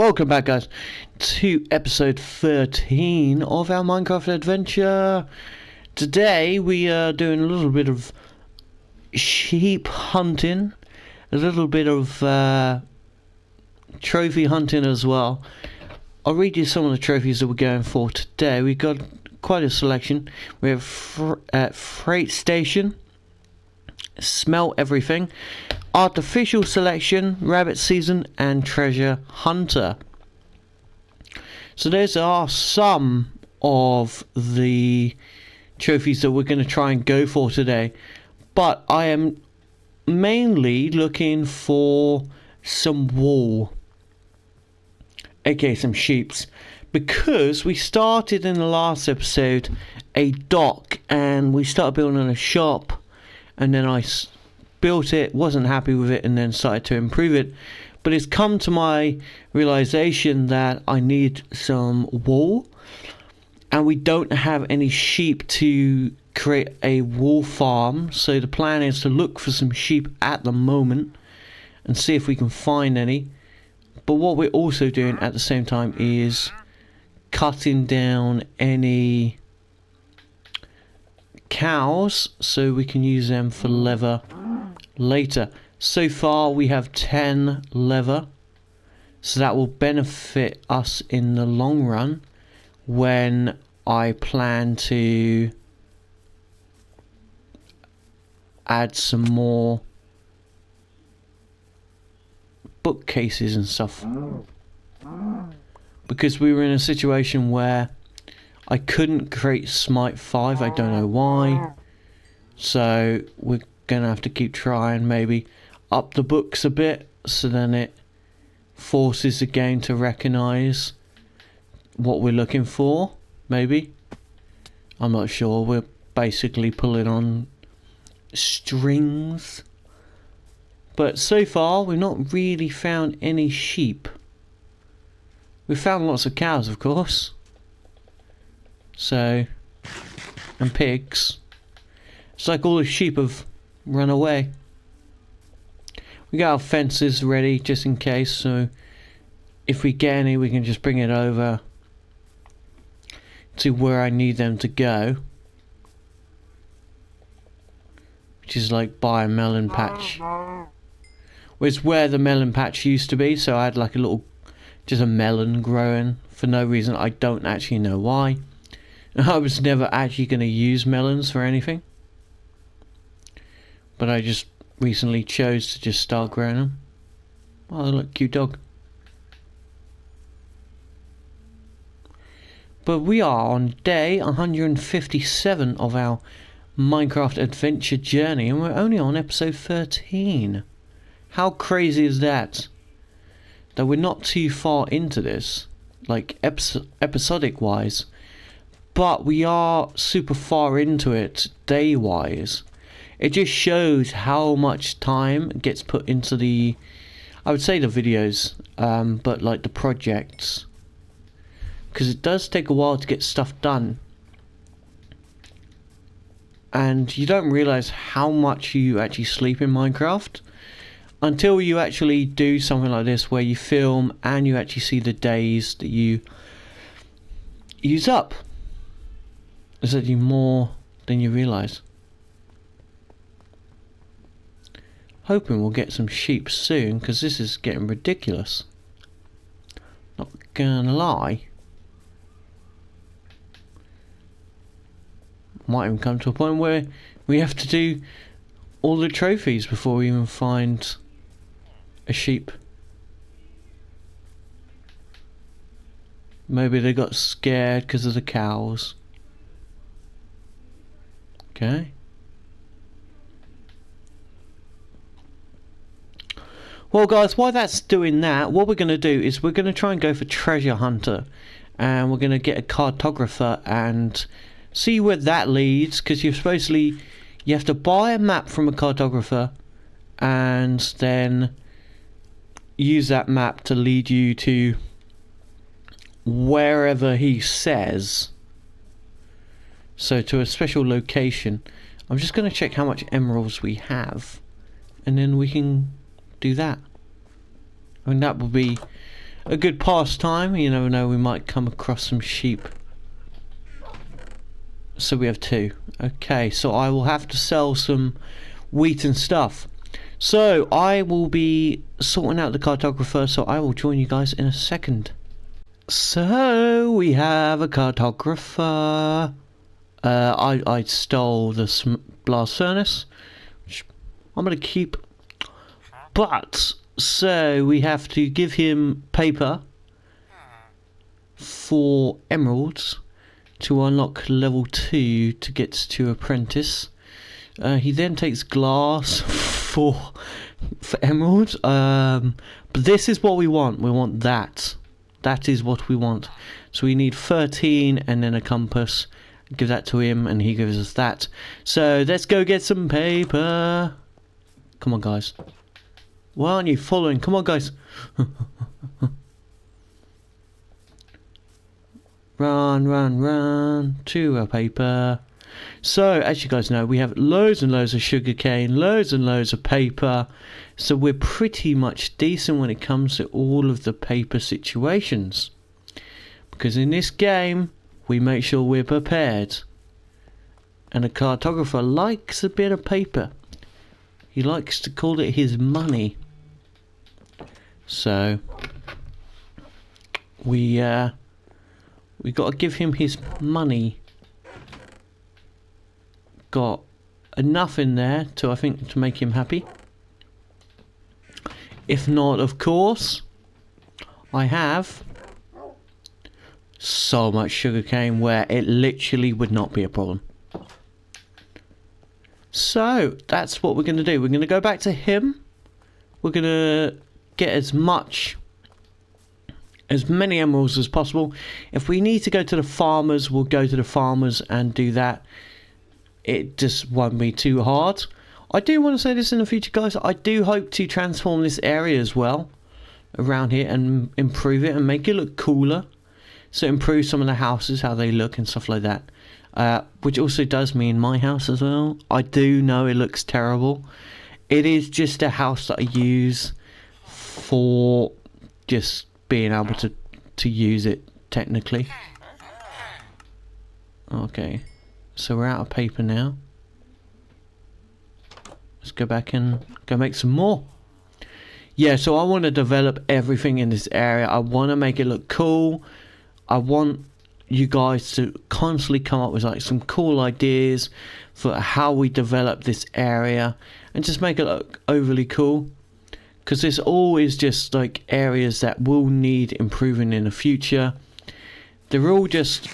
Welcome back, guys, to episode 13 of our Minecraft adventure. Today we are doing a little bit of sheep hunting, a little bit of trophy hunting as well. I'll read you some of the trophies that we're going for today. We've got quite a selection. We have freight station, smell everything, artificial selection, rabbit season, and treasure hunter. So those are some of the trophies that we're going to try and go for today, but I am mainly looking for some wool, aka some sheeps, because we started in the last episode a dock and we started building a shop, and then I built it, wasn't happy with it, and then started to improve it. But it's come to my realization that I need some wool, and we don't have any sheep to create a wool farm. So the plan is to look for some sheep at the moment and see if we can find any. But what we're also doing at the same time is cutting down any cows so we can use them for leather later. So far we have 10 leather, so that will benefit us in the long run when I plan to add some more bookcases and stuff, because we were in a situation where I couldn't create Smite 5. I don't know why, so we're gonna have to keep trying, maybe up the books a bit, so then it forces the game to recognize what we're looking for. Maybe, I'm not sure. We're basically pulling on strings, but so far we've not really found any sheep. We found lots of cows, of course, so, and pigs. It's like all the sheep have run away. We got our fences ready just in case, so if we get any we can just bring it over to where I need them to go, which is like by a melon patch. It's where the melon patch used to be, so I had like a little, just a melon growing for no reason. I don't actually know why. I was never actually going to use melons for anything, but I just recently chose to just start growing them. Oh, look, cute dog. But we are on day 157 of our Minecraft adventure journey, and we're only on episode 13. How crazy is that? That we're not too far into this, like episodic wise, but we are super far into it day wise. It just shows how much time gets put into the, I would say the videos, but like the projects, because it does take a while to get stuff done, and you don't realize how much you actually sleep in Minecraft until you actually do something like this where you film and you actually see the days that you use up. It's actually more than you realize. Hoping we'll get some sheep soon, because this is getting ridiculous. Not gonna lie. Might even come to a point where we have to do all the trophies before we even find a sheep. Maybe they got scared because of the cows. Okay. Well guys, while that's doing that, what we're going to do is we're going to try and go for treasure hunter, and we're going to get a cartographer and see where that leads, because you have to buy a map from a cartographer and then use that map to lead you to wherever he says, so to a special location. I'm just going to check how much emeralds we have, and then we can do that. I mean, that would be a good pastime. You never know, we might come across some sheep. So we have 2. Okay, so I will have to sell some wheat and stuff. So I will be sorting out the cartographer, so I will join you guys in a second. So we have a cartographer. I stole the blast furnace, which I'm gonna keep. But so we have to give him paper for emeralds to unlock level 2 to get to apprentice. He then takes glass for emeralds. But this is what we want. We want that. That is what we want. So we need 13 and then a compass. Give that to him and he gives us that. So let's go get some paper. Come on, guys. Why aren't you following? Come on, guys. Run, run, run to a paper. So, as you guys know, we have loads and loads of sugarcane, loads and loads of paper. So we're pretty much decent when it comes to all of the paper situations. Because in this game, we make sure we're prepared. And a cartographer likes a bit of paper. He likes to call it his money. So we got to give him his money. Got enough in there to, I think, to make him happy. If not, of course, I have so much sugarcane where it literally would not be a problem. So that's what we're going to do. We're going to go back to him. We're going to get as many emeralds as possible. If we need to go to the farmers, we'll go to the farmers and do that. It just won't be too hard. I do want to say this in the future, guys. I do hope to transform this area as well around here and improve it and make it look cooler. So improve some of the houses, how they look and stuff like that. Which also does mean my house as well. I do know it looks terrible. It is just a house that I use for just being able to use it technically. Okay, so we're out of paper now. Let's go back and go make some more. Yeah, so I want to develop everything in this area. I want to make it look cool. I want you guys to constantly come up with like some cool ideas for how we develop this area and just make it look overly cool. Because there's always just like areas that will need improving in the future. They're all just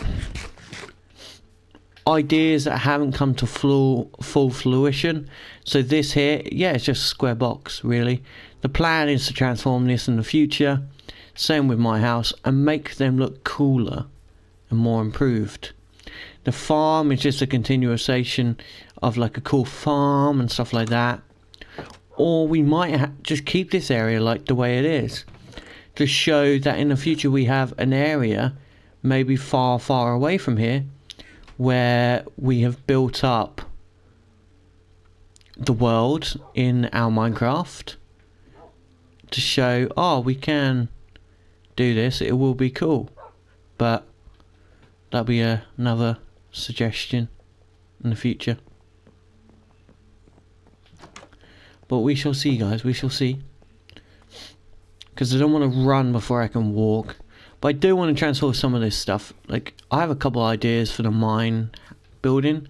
ideas that haven't come to full fruition. So this here, yeah, it's just a square box really. The plan is to transform this in the future. Same with my house, and make them look cooler and more improved. The farm is just a continuation of like a cool farm and stuff like that. Or we might just keep this area like the way it is. To show that in the future we have an area maybe far, far away from here where we have built up the world in our Minecraft. To show, oh, we can do this, it will be cool. But that'll be another suggestion in the future. But we shall see, guys, we shall see. Because I don't want to run before I can walk. But I do want to transfer some of this stuff. Like, I have a couple of ideas for the mine building.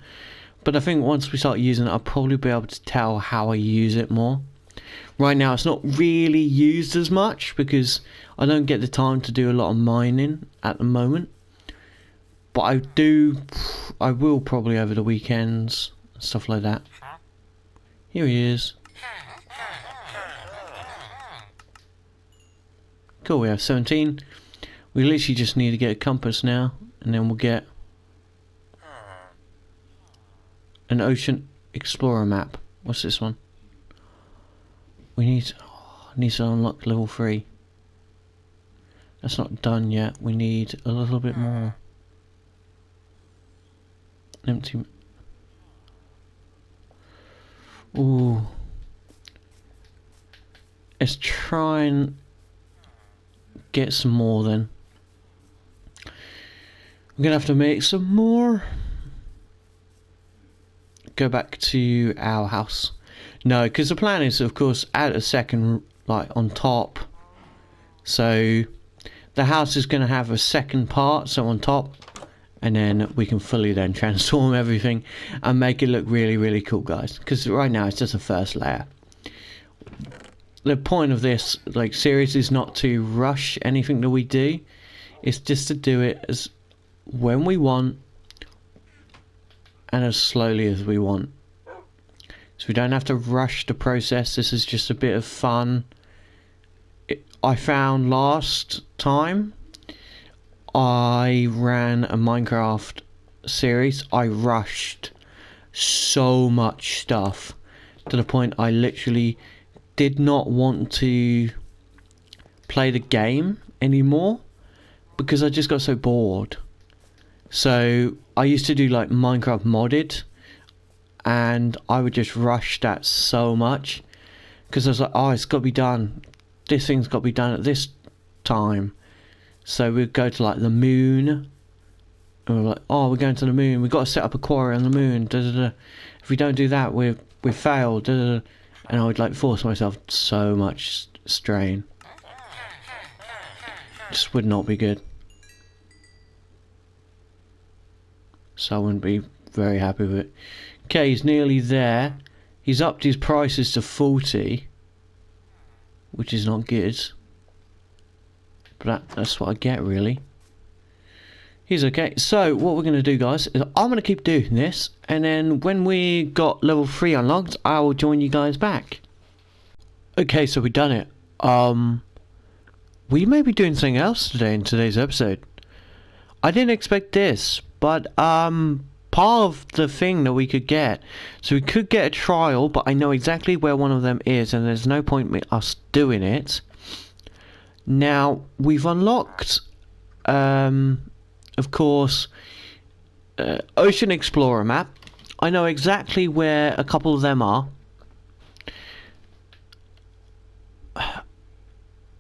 But I think once we start using it, I'll probably be able to tell how I use it more. Right now, it's not really used as much because I don't get the time to do a lot of mining at the moment. But I will probably over the weekends, stuff like that. Here he is. Cool, we have 17. We literally just need to get a compass now, and then we'll get an Ocean Explorer map. What's this one? We need to unlock level 3. That's not done yet. We need a little bit more. Empty. Ooh. Let's try and get some more then. I'm gonna have to make some more. Go back to our house. No, because the plan is, of course, add a second, like, on top. So the house is going to have a second part, so on top. And then we can fully then transform everything and make it look really, really cool, guys. Because right now it's just a first layer. The point of this, like, series is not to rush anything that we do. It's just to do it as when we want and as slowly as we want. So we don't have to rush the process. This is just a bit of fun. I found last time I ran a Minecraft series, I rushed so much stuff to the point I literally did not want to play the game anymore because I just got so bored. So I used to do like Minecraft modded, and I would just rush that so much because I was like, oh, it's got to be done. This thing's got to be done at this time. So we'd go to like the moon, and we're like, oh, we're going to the moon. We've got to set up a quarry on the moon. Da, da, da. If we don't do that, we've failed. Da, da, da. And I would like force myself so much strain. Just would not be good. So I wouldn't be very happy with it. Okay, he's nearly there. He's upped his prices to 40, which is not good. But that's what I get, really. He's okay. So what we're going to do, guys, is I'm going to keep doing this, and then when we got level 3 unlocked, I will join you guys back. Okay, so we've done it. We may be doing something else today in today's episode. I didn't expect this, but part of the thing that we could get, so we could get a trial, but I know exactly where one of them is, and there's no point in us doing it. Now we've unlocked, of course, Ocean Explorer map. I know exactly where a couple of them are.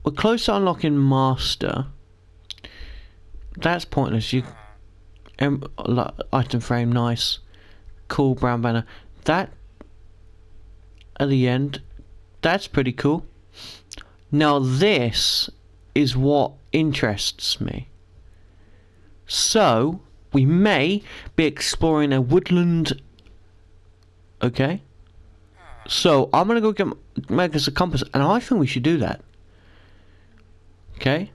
We're close to unlocking Master. That's pointless. You item frame, nice, cool brown banner. That at the end, that's pretty cool. Now this is what interests me. So we may be exploring a woodland. Okay. So I'm gonna go make us a compass, and I think we should do that. Okay.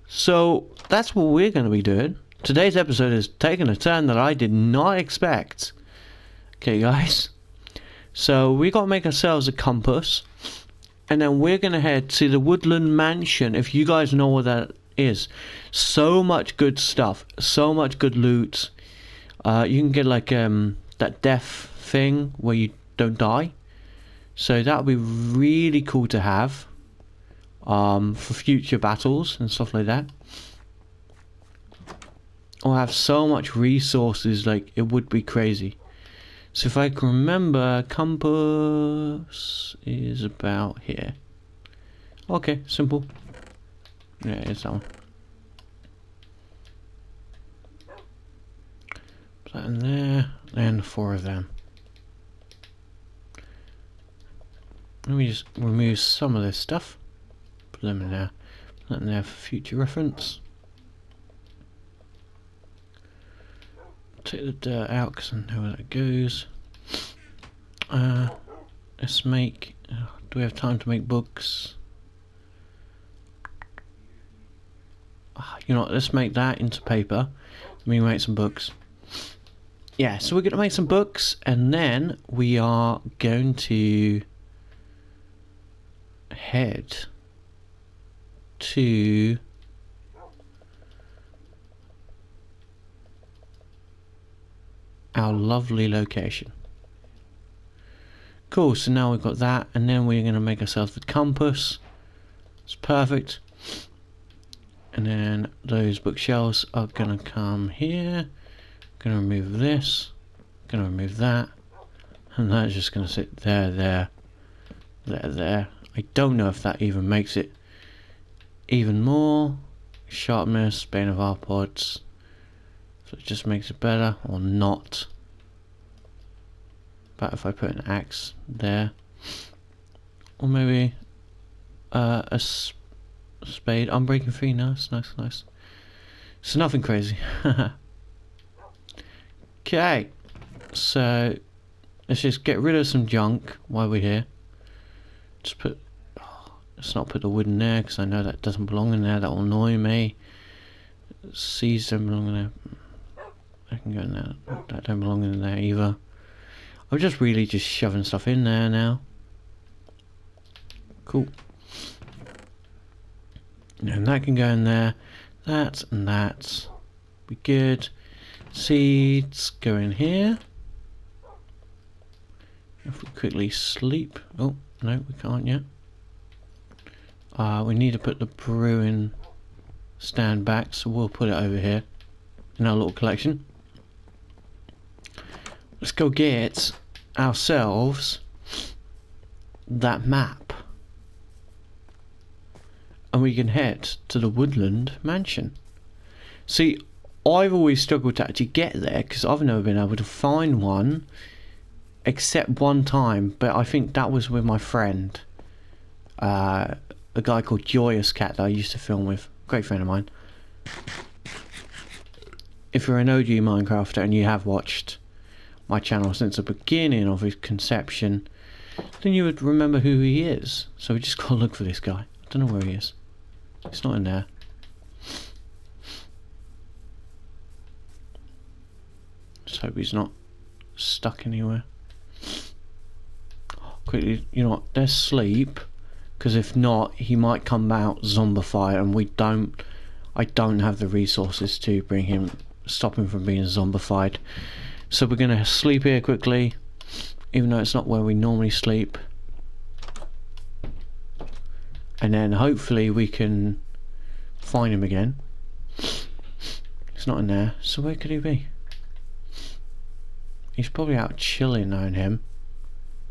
So that's what we're going to be doing. Today's episode has taken a turn that I did not expect. Okay, guys. So we got to make ourselves a compass, and then we're going to head to the Woodland Mansion. If you guys know what that is, so much good stuff, so much good loot. You can get like that death thing where you don't die. So that would be really cool to have. For future battles and stuff like that. I'll have so much resources, like it would be crazy. So if I can remember, compass is about here. Okay, simple. Yeah, it's that one. Put that in there, and 4 of them. Let me just remove some of this stuff. Put them in there. Put that in there for future reference. Take the dirt out because I know where that goes. Let's make. Do we have time to make books? You know what? Let's make that into paper. Let me make some books. Yeah, so we're going to make some books, and then we are going to head to our lovely location. Cool, so now we've got that, and then we're going to make ourselves the compass. It's perfect. And then those bookshelves are going to come here. Going to remove this. Going to remove that. And that's just going to sit there, there, there, there. I don't know if that even makes it even more. Sharpness, bane of arthropods. So it just makes it better, or not. But if I put an axe there, or maybe a spade. Unbreaking 3, nice, nice, nice. So nothing crazy. Okay, so let's just get rid of some junk while we're here. Just put, let's not put the wood in there because I know that doesn't belong in there. That will annoy me. Seeds don't belong in there. I can go in there. That don't belong in there either. I'm just really just shoving stuff in there now. Cool. And that can go in there. That and that. Be good. Seeds go in here. If we quickly sleep. Oh, no, we can't yet. We need to put the brewing stand back, so we'll put it over here in our little collection. Let's go get ourselves that map. And we can head to the Woodland Mansion. See, I've always struggled to actually get there because I've never been able to find one except one time, but I think that was with my friend, a guy called Joyous Cat that I used to film with, great friend of mine. If you're an OG Minecrafter and you have watched my channel since the beginning of his conception, then you would remember who he is. So we just gotta look for this guy. I don't know where he is. He's not in there. Just hope he's not stuck anywhere. Quickly, you know what? Let's sleep, because if not, he might come out zombified, and I don't have the resources to bring him, stop him from being zombified. So we're gonna sleep here quickly, even though it's not where we normally sleep. And then hopefully we can find him again. He's not in there, so where could he be? He's probably out chilling, knowing him.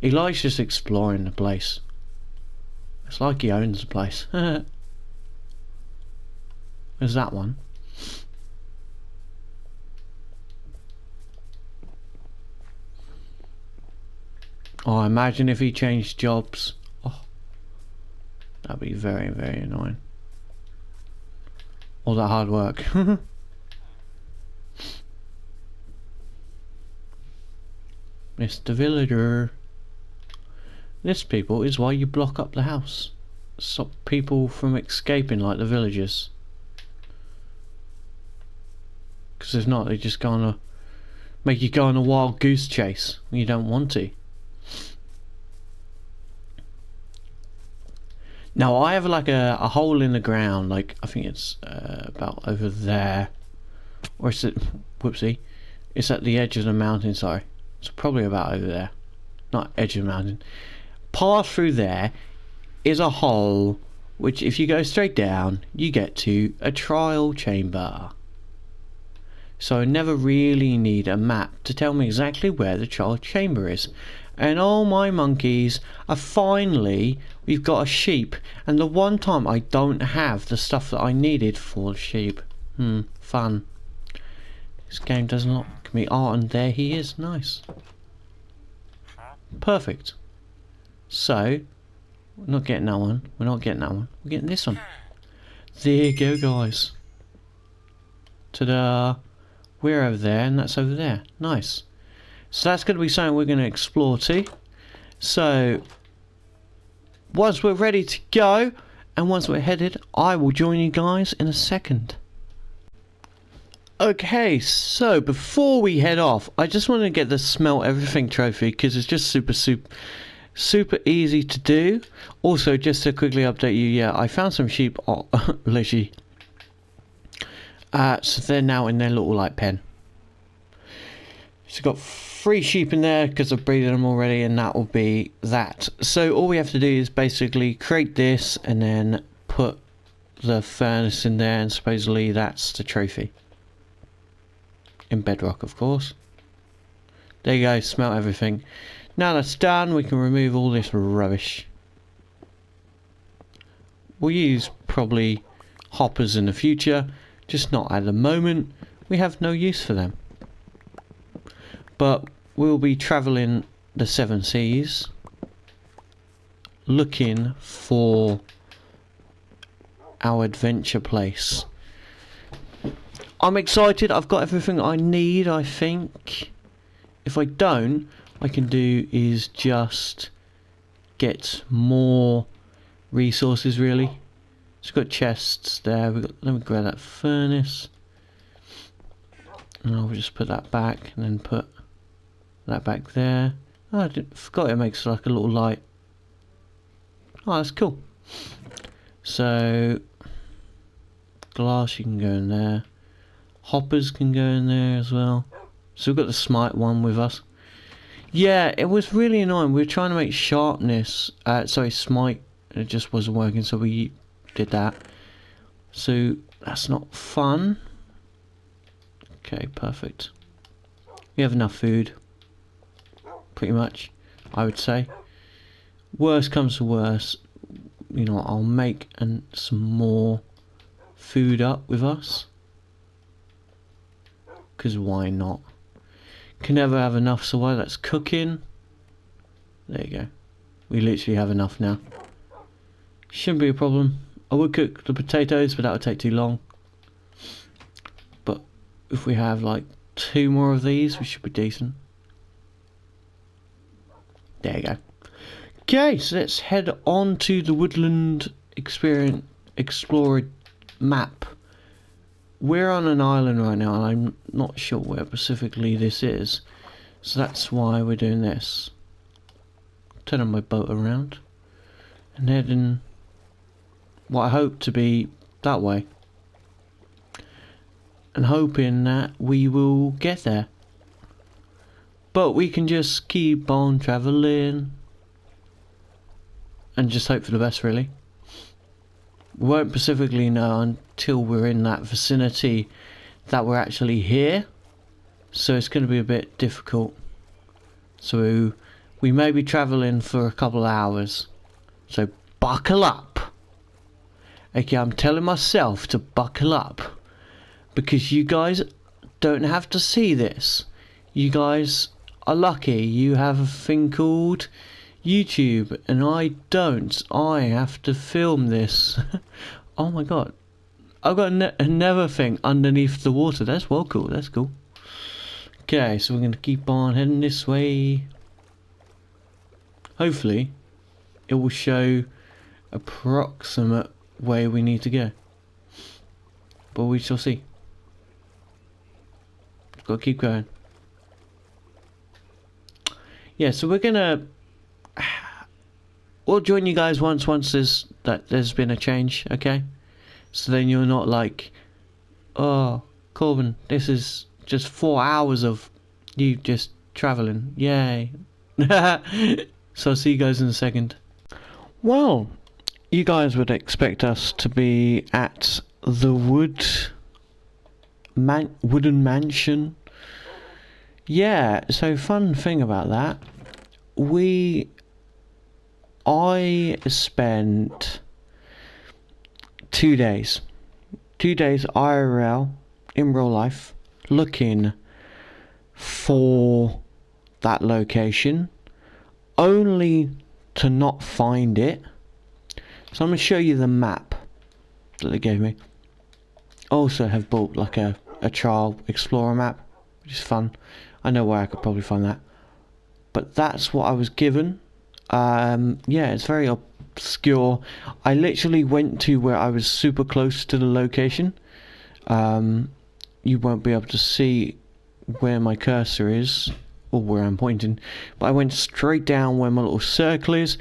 He likes just exploring the place. It's like he owns the place. There's that one. Oh, imagine if he changed jobs. Oh, that'd be very, very annoying. All that hard work. Mr. Villager. This, people, is why you block up the house. Stop people from escaping like the villagers. Because if not, they just gonna make you go on a wild goose chase when you don't want to. Now I have like a hole in the ground, like I think it's about over there, or is it? Whoopsie! It's at the edge of the mountain. Sorry, it's probably about over there, not edge of the mountain. Pass through there is a hole, which if you go straight down, you get to a trial chamber. So I never really need a map to tell me exactly where the trial chamber is. And oh my monkeys, we've got a sheep, and the one time I don't have the stuff that I needed for the sheep. Fun. This game does not give me, oh, and there he is, nice. Perfect. So, we're not getting that one, we're getting this one. There you go, guys. Ta-da. We're over there, and that's over there, nice. So that's going to be something we're going to explore too. So once we're ready to go and once we're headed, I will join you guys in a second. Okay, so before we head off, I just want to get the smelt everything trophy because it's just super easy to do. Also, just to quickly update you, yeah, I found some sheep, literally. So they're now in their little like pen. So got 3 sheep in there because I've breeded them already, and that will be that. So all we have to do is basically create this and then put the furnace in there, and supposedly that's the trophy. In bedrock, of course. There you go, smelt everything. Now that's done, we can remove all this rubbish. We'll use probably hoppers in the future, just not at the moment. We have no use for them. But we'll be travelling the 7 seas, looking for our adventure place. I'm excited. I've got everything I need, I think. If I don't, what I can do is just get more resources, really. So we've got chests there. Let me grab that furnace. And I'll just put that back and then put that back there. Oh, I forgot it makes like a little light. Oh, that's cool. So glass, you can go in there. Hoppers can go in there as well. So we've got the smite one with us. Yeah, it was really annoying. We were trying to make sharpness, smite, and it just wasn't working, so we did that. So that's not fun. Okay, perfect. We have enough food. Pretty much, I would say. Worst comes to worst, you know, I'll make some more food up with us. Because why not? Can never have enough, so while that's cooking, there you go. We literally have enough now. Shouldn't be a problem. I would cook the potatoes, but that would take too long. But if we have like 2 more of these, we should be decent. There you go. Okay, so let's head on to the Woodland Explorer map. We're on an island right now, and I'm not sure where specifically this is. So that's why we're doing this. Turning my boat around. And heading what I hope to be that way. And hoping that we will get there. But we can just keep on travelling. And just hope for the best, really. We won't specifically know until we're in that vicinity that we're actually here. So it's going to be a bit difficult. So we may be travelling for a couple of hours. So buckle up. Okay, I'm telling myself to buckle up. Because you guys don't have to see this. You guys are lucky. You have a thing called YouTube, and I don't. I have to film this. Oh my god. I've got another thing underneath the water. That's well cool. That's cool. Okay, so we're going to keep on heading this way. Hopefully, it will show approximate way we need to go. But we shall see. Got to keep going. Yeah, so we're going to... We'll join you guys once there's been a change, okay? So then you're not like, oh, Corbin, this is just 4 hours of you just travelling. Yay. So I'll see you guys in a second. Well, you guys would expect us to be at the wooden mansion. Yeah, so fun thing about that. I spent 2 days. 2 days IRL, in real life, looking for that location, only to not find it. So I'm going to show you the map that they gave me. I also have bought like a trial explorer map, which is fun. I know where I could probably find that. But that's what I was given. Yeah, it's very obscure. I literally went to where I was super close to the location. You won't be able to see where my cursor is or where I'm pointing, but I went straight down where my little circle is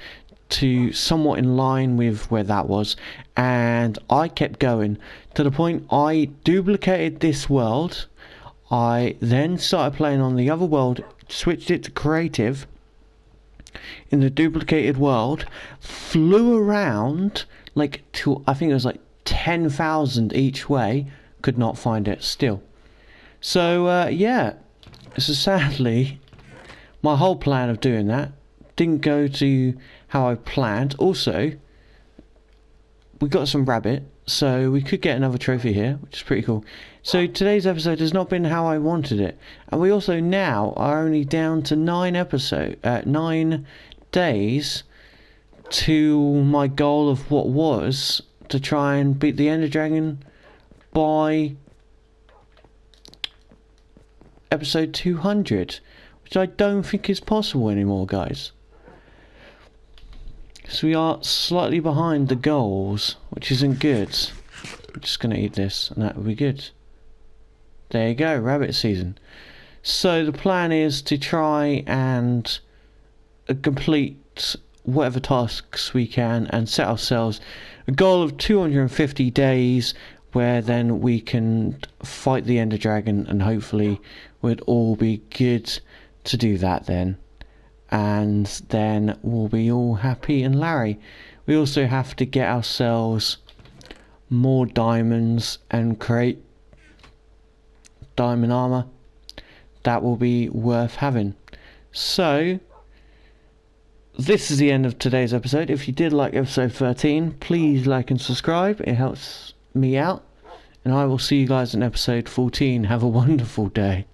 to somewhat in line with where that was, and I kept going to the point I duplicated this world. I then started playing on the other world, switched it to creative in the duplicated world, flew around like to, I think it was like 10,000 each way, could not find it still. So yeah, so sadly my whole plan of doing that didn't go to how I planned. Also, we got some rabbit, So we could get another trophy here, which is pretty cool. So today's episode has not been how I wanted it. And we also now are only down to 9 days to my goal of what was to try and beat the Ender Dragon by episode 200. Which I don't think is possible anymore, guys. So we are slightly behind the goals, which isn't good. I'm just going to eat this and that will be good. There you go, rabbit season. So the plan is to try and complete whatever tasks we can and set ourselves a goal of 250 days where then we can fight the Ender Dragon, and hopefully we'd all be good to do that then. And then we'll be all happy and Larry. We also have to get ourselves more diamonds and create diamond armor. That will be worth having. So this is the end of today's episode. If you did like episode 13, please like and subscribe. It helps me out. And I will see you guys in episode 14. Have a wonderful day.